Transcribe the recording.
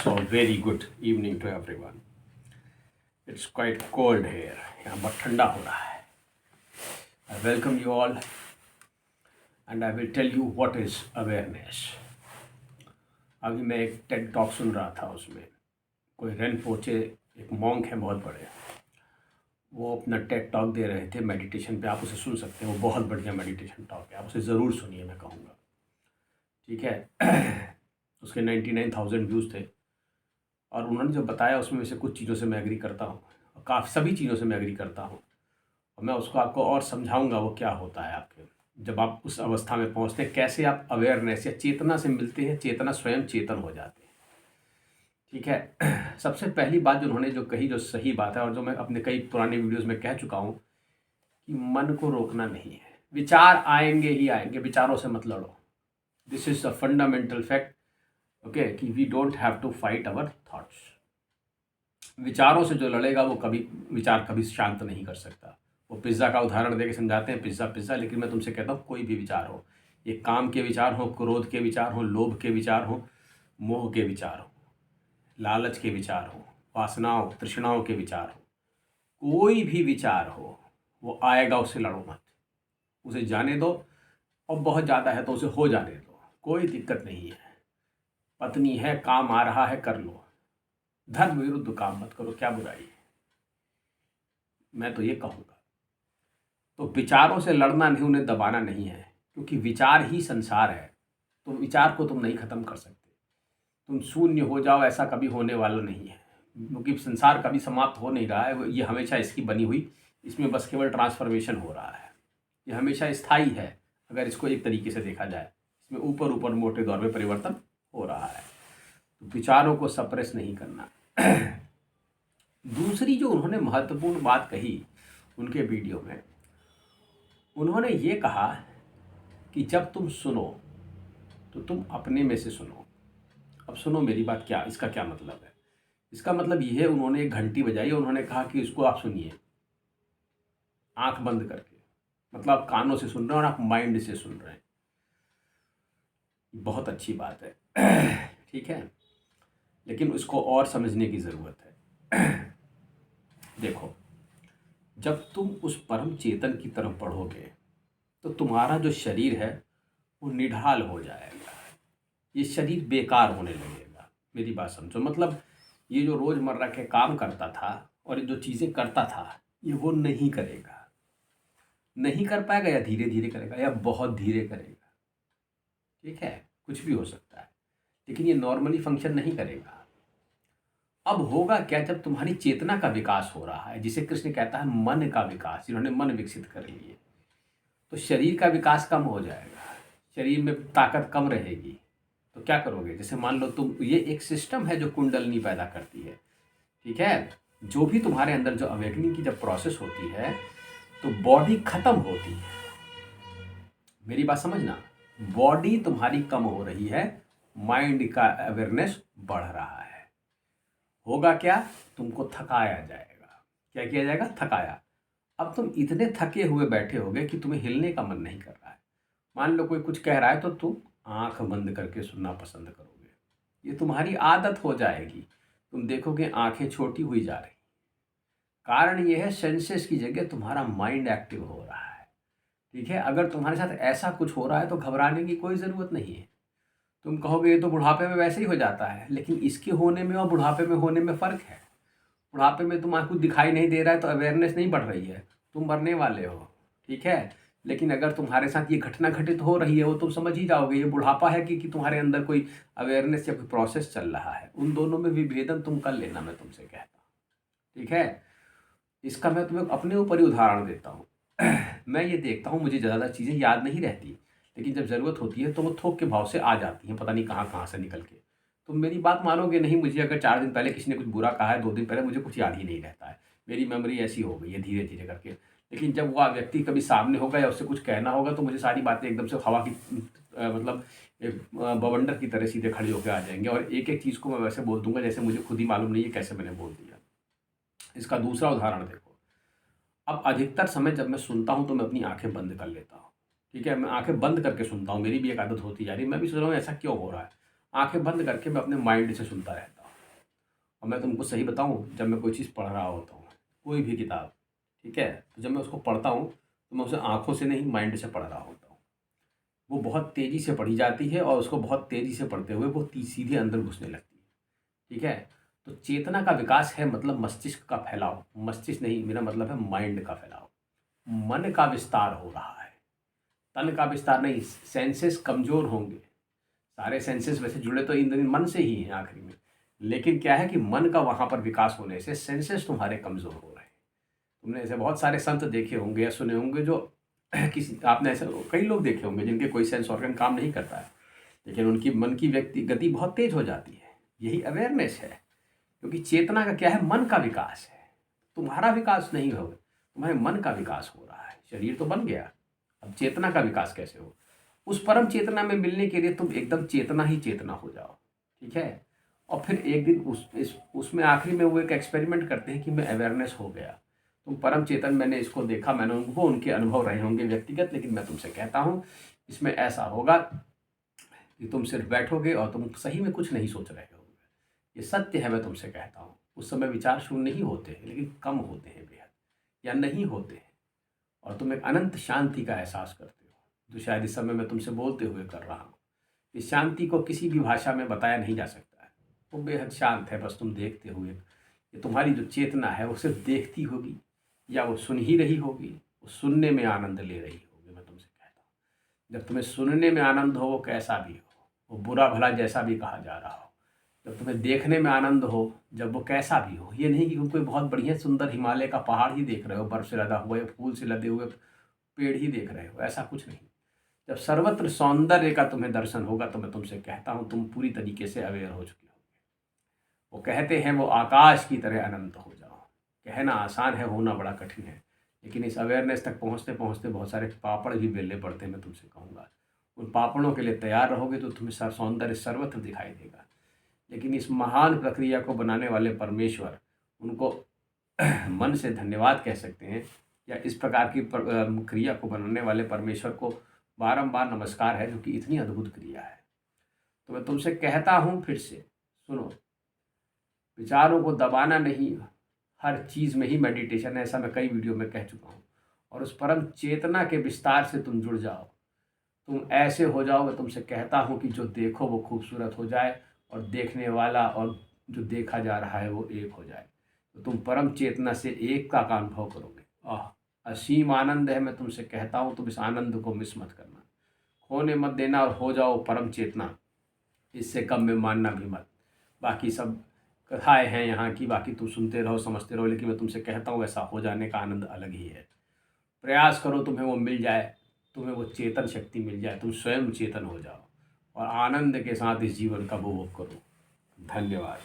So, very good evening to everyone. It's quite cold here. यहाँ बहुत ठंडा हो रहा है. I welcome you all and I will tell you what is awareness. अभी मैं एक टेड टॉक सुन रहा था. उसमें कोई रेनपोचे एक मॉन्क है बहुत बड़े, वो अपना टेड टॉक दे रहे थे मेडिटेशन पे. आप उसे सुन सकते हैं, वो बहुत बढ़िया मेडिटेशन टॉक है. आप उसे ज़रूर सुनिए, मैं कहूँगा. ठीक है. उसके 99,000 व्यूज़ थे और उन्होंने जो बताया उसमें से कुछ चीज़ों से मैं एग्री करता हूँ, और काफ़ी सभी चीज़ों से मैं एग्री करता हूँ. और मैं उसको आपको और समझाऊंगा वो क्या होता है आपके जब आप उस अवस्था में पहुँचते हैं, कैसे आप अवेयरनेस या चेतना से मिलते हैं, चेतना स्वयं चेतन हो जाते हैं. ठीक है. सबसे पहली बात जो उन्होंने जो कही, जो सही बात है और जो मैं अपने कई पुराने वीडियोज़ में कह चुका हूँ, कि मन को रोकना नहीं है. विचार आएंगे ही आएंगे, विचारों से मत लड़ो. This is a fundamental fact. Okay, कि we don't have to fight our thoughts. विचारों से जो लड़ेगा वो कभी विचार कभी शांत नहीं कर सकता. वो पिज़्ज़ा का उदाहरण देके समझाते हैं, पिज़्ज़ा पिज़्ज़ा, लेकिन मैं तुमसे कहता हूँ कोई भी विचार हो, ये काम के विचार हो, क्रोध के विचार हो, लोभ के विचार हो, मोह के विचार हो, लालच के विचार हो, वासनाओं तृष्णाओं के विचार हो, कोई भी विचार हो, वो आएगा, उससे लड़ो मत. उसे जाने दो, और बहुत ज़्यादा है तो उसे हो जाने दो, कोई दिक्कत नहीं है. पत्नी है, काम आ रहा है, कर लो. धर्म विरुद्ध काम मत करो, क्या बुराई है. मैं तो ये कहूँगा. तो विचारों से लड़ना नहीं, उन्हें दबाना नहीं है, क्योंकि विचार ही संसार है. तो विचार को तुम नहीं ख़त्म कर सकते. तुम शून्य हो जाओ, ऐसा कभी होने वाला नहीं है, क्योंकि संसार कभी समाप्त हो नहीं रहा है. ये हमेशा इसकी बनी हुई, इसमें बस केवल ट्रांसफॉर्मेशन हो रहा है. ये हमेशा स्थायी है अगर इसको एक तरीके से देखा जाए. इसमें ऊपर ऊपर मोटे दौर में परिवर्तन हो रहा है. तो विचारों को सप्रेस नहीं करना. दूसरी जो उन्होंने महत्वपूर्ण बात कही उनके वीडियो में, उन्होंने ये कहा कि जब तुम सुनो तो तुम अपने में से सुनो. अब सुनो मेरी बात, क्या इसका क्या मतलब है. इसका मतलब ये है, उन्होंने एक घंटी बजाई और उन्होंने कहा कि इसको आप सुनिए आंख बंद करके. मतलब आप कानों से सुन रहे हैं और आप माइंड से सुन रहे हैं. बहुत अच्छी बात है. ठीक है, लेकिन इसको और समझने की ज़रूरत है. देखो, जब तुम उस परम चेतन की तरफ बढ़ोगे तो तुम्हारा जो शरीर है वो निढाल हो जाएगा. ये शरीर बेकार होने लगेगा. मेरी बात समझो. मतलब ये जो रोज़मर्रा के काम करता था और ये जो चीज़ें करता था, ये वो नहीं करेगा. नहीं कर पाएगा, या धीरे धीरे करेगा, या बहुत धीरे करेगा. ठीक है, कुछ भी हो सकता है, लेकिन ये नॉर्मली फंक्शन नहीं करेगा. अब होगा क्या, जब तुम्हारी चेतना का विकास हो रहा है, जिसे कृष्ण कहता है मन का विकास, जिन्होंने मन विकसित कर लिए, तो शरीर का विकास कम हो जाएगा, शरीर में ताकत कम रहेगी. तो क्या करोगे, जैसे मान लो तुम, ये एक सिस्टम है जो कुंडलनी पैदा करती है. ठीक है, जो भी तुम्हारे अंदर जो अवेकनिंग की जब प्रोसेस होती है तो बॉडी खत्म होती है. मेरी बात समझना, बॉडी तुम्हारी कम हो रही है, माइंड का अवेयरनेस बढ़ रहा है. होगा क्या, तुमको थकाया जाएगा. क्या किया जाएगा, थकाया. अब तुम इतने थके हुए बैठे होगे कि तुम्हें हिलने का मन नहीं कर रहा है. मान लो कोई कुछ कह रहा है तो तुम आंख बंद करके सुनना पसंद करोगे. ये तुम्हारी आदत हो जाएगी. तुम देखोगे आंखें छोटी हुई जा रही. कारण ये है, सेंसेस की जगह तुम्हारा माइंड एक्टिव हो रहा है. ठीक है, अगर तुम्हारे साथ ऐसा कुछ हो रहा है तो घबराने की कोई ज़रूरत नहीं है. तुम कहोगे ये तो बुढ़ापे में वैसे ही हो जाता है, लेकिन इसके होने में और बुढ़ापे में होने में फ़र्क है. बुढ़ापे में तुम्हारा कुछ दिखाई नहीं दे रहा है तो अवेयरनेस नहीं बढ़ रही है, तुम मरने वाले हो. ठीक है, लेकिन अगर तुम्हारे साथ ये घटना घटित हो रही है, वो तुम समझ ही जाओगे ये बुढ़ापा है कि तुम्हारे अंदर कोई अवेयरनेस या कोई प्रोसेस चल रहा है. उन दोनों में विभेदन तुम कर लेना, मैं तुमसे कहता हूँ. ठीक है, इसका मैं तुम्हें अपने ऊपर ही उदाहरण देता हूँ. मैं ये देखता हूँ, मुझे ज़्यादा चीज़ें याद नहीं रहती, लेकिन जब ज़रूरत होती है तो वो थोक के भाव से आ जाती हैं, पता नहीं कहाँ कहाँ से निकल के. तुम मेरी बात मानोगे नहीं, मुझे अगर 4 दिन पहले किसी ने कुछ बुरा कहा है, 2 दिन पहले, मुझे कुछ याद ही नहीं रहता है. मेरी मेमोरी ऐसी हो गई है धीरे धीरे करके. लेकिन जब वह व्यक्ति कभी सामने होगा या उससे कुछ कहना होगा तो मुझे सारी बातें एकदम से हवा की मतलब एक बवंडर की तरह सीधे खड़ी होकर आ जाएंगे, और एक एक चीज़ को मैं वैसे बोल दूंगा जैसे मुझे खुद ही मालूम नहीं है कैसे मैंने बोल दिया. इसका दूसरा उदाहरण देखो. अब अधिकतर समय जब मैं सुनता हूँ तो मैं अपनी आंखें बंद कर लेता हूँ. ठीक है, मैं आंखें बंद करके सुनता हूँ. मेरी भी एक आदत होती जा रही है. मैं भी सोच रहा हूँ ऐसा क्यों हो रहा है. आंखें बंद करके मैं अपने माइंड से सुनता रहता हूँ. और मैं तुमको सही बताऊँ, जब मैं कोई चीज़ पढ़ रहा होता हूँ, कोई भी किताब, ठीक है, तो जब मैं उसको पढ़ता हूँ तो मैं उसे आँखों से नहीं माइंड से पढ़ रहा होता हूँ। वो बहुत तेज़ी से पढ़ी जाती है और उसको बहुत तेज़ी से पढ़ते हुए वो सीधे अंदर घुसने लगती है। ठीक है, तो चेतना का विकास है मतलब मस्तिष्क का फैलाव, मस्तिष्क नहीं, मेरा मतलब है माइंड का फैलाव, मन का विस्तार हो रहा है, तन का विस्तार नहीं। सेंसेस कमज़ोर होंगे, सारे सेंसेस वैसे जुड़े तो इन मन से ही हैं आखिरी में, लेकिन क्या है कि मन का वहाँ पर विकास होने से सेंसेस तुम्हारे कमज़ोर हो रहे हैं। तुमने ऐसे बहुत सारे संत देखे होंगे या सुने होंगे जो किसी, आपने ऐसे कई लोग देखे होंगे जिनके कोई सेंस ऑर्गन काम नहीं करता है, लेकिन उनकी मन की व्यक्ति गति बहुत तेज हो जाती है। यही अवेयरनेस है, क्योंकि चेतना का क्या है, मन का विकास है। तुम्हारा विकास नहीं हो, तुम्हारे मन का विकास हो रहा है। शरीर तो बन गया, अब चेतना का विकास कैसे हो? उस परम चेतना में मिलने के लिए तुम एकदम चेतना ही चेतना हो जाओ, ठीक है। और फिर एक दिन उसमें आखिरी में वो एक एक्सपेरिमेंट करते हैं कि मैं अवेयरनेस हो गया, तुम परम चेतन, मैंने इसको देखा, मैंने वो उनके अनुभव रहे होंगे व्यक्तिगत, लेकिन मैं तुमसे कहता हूँ इसमें ऐसा होगा कि तुम सिर्फ बैठोगे और तुम सही में कुछ नहीं सोच रहे होगे। ये सत्य है, मैं तुमसे कहता हूँ। उस समय विचार शून्य नहीं होते हैं, लेकिन कम होते हैं बेहद, या नहीं होते हैं, और तुम एक अनंत शांति का एहसास करते हो, जो शायद इस समय मैं तुमसे बोलते हुए कर रहा हूँ। इस शांति को किसी भी भाषा में बताया नहीं जा सकता है, वो बेहद शांत है। बस तुम देखते हुए, ये तुम्हारी जो चेतना है वो सिर्फ देखती होगी या वो सुन ही रही होगी, वो सुनने में आनंद ले रही होगी। मैं तुमसे कहता हूँ, जब तुम्हें सुनने में आनंद हो, वो कैसा भी हो, वो बुरा भला जैसा भी कहा जा रहा हो, जब तुम्हें देखने में आनंद हो, जब वो कैसा भी हो, ये नहीं कि तुम कोई बहुत बढ़िया सुंदर हिमालय का पहाड़ ही देख रहे हो, बर्फ से लदा हुआ या फूल से लदे हुए पेड़ ही देख रहे हो, ऐसा कुछ नहीं। जब सर्वत्र सौंदर्य का तुम्हें दर्शन होगा, तो मैं तुमसे कहता हूँ तुम पूरी तरीके से अवेयर हो चुके हो। वो कहते हैं वो आकाश की तरह अनंत हो जाओ। कहना आसान है, होना बड़ा कठिन है, लेकिन इस अवेयरनेस तक पहुँचते पहुँचते बहुत सारे पापड़ भी बेलने पड़ते हैं। मैं तुमसे कहूँगा उन पापड़ों के लिए तैयार रहोगे तो तुम्हें सौंदर्य सर्वत्र दिखाई देगा। लेकिन इस महान प्रक्रिया को बनाने वाले परमेश्वर, उनको मन से धन्यवाद कह सकते हैं, या इस प्रकार की क्रिया को बनाने वाले परमेश्वर को बारंबार नमस्कार है, जो कि इतनी अद्भुत क्रिया है। तो मैं तुमसे कहता हूँ फिर से, सुनो, विचारों को दबाना नहीं, हर चीज़ में ही मेडिटेशन है, ऐसा मैं कई वीडियो में कह चुका हूँ। और उस परम चेतना के विस्तार से तुम जुड़ जाओ, तुम ऐसे हो जाओ, मैं तुमसे कहता हूँ कि जो देखो वो खूबसूरत हो जाए, और देखने वाला और जो देखा जा रहा है वो एक हो जाए, तो तुम परम चेतना से एक का अनुभव करोगे। असीम आनंद है, मैं तुमसे कहता हूँ, तुम इस आनंद को मिस मत करना, खोने मत देना, और हो जाओ परम चेतना। इससे कम में मानना भी मत। बाकी सब कथाएं हैं यहाँ की, बाकी तुम सुनते रहो, समझते रहो, लेकिन मैं तुमसे कहता हूँ ऐसा हो जाने का आनंद अलग ही है। प्रयास करो, तुम्हें वो मिल जाए, तुम्हें वो चेतन शक्ति मिल जाए, तुम स्वयं चेतन हो जाओ और आनंद के साथ इस जीवन का उपभोग करो। धन्यवाद।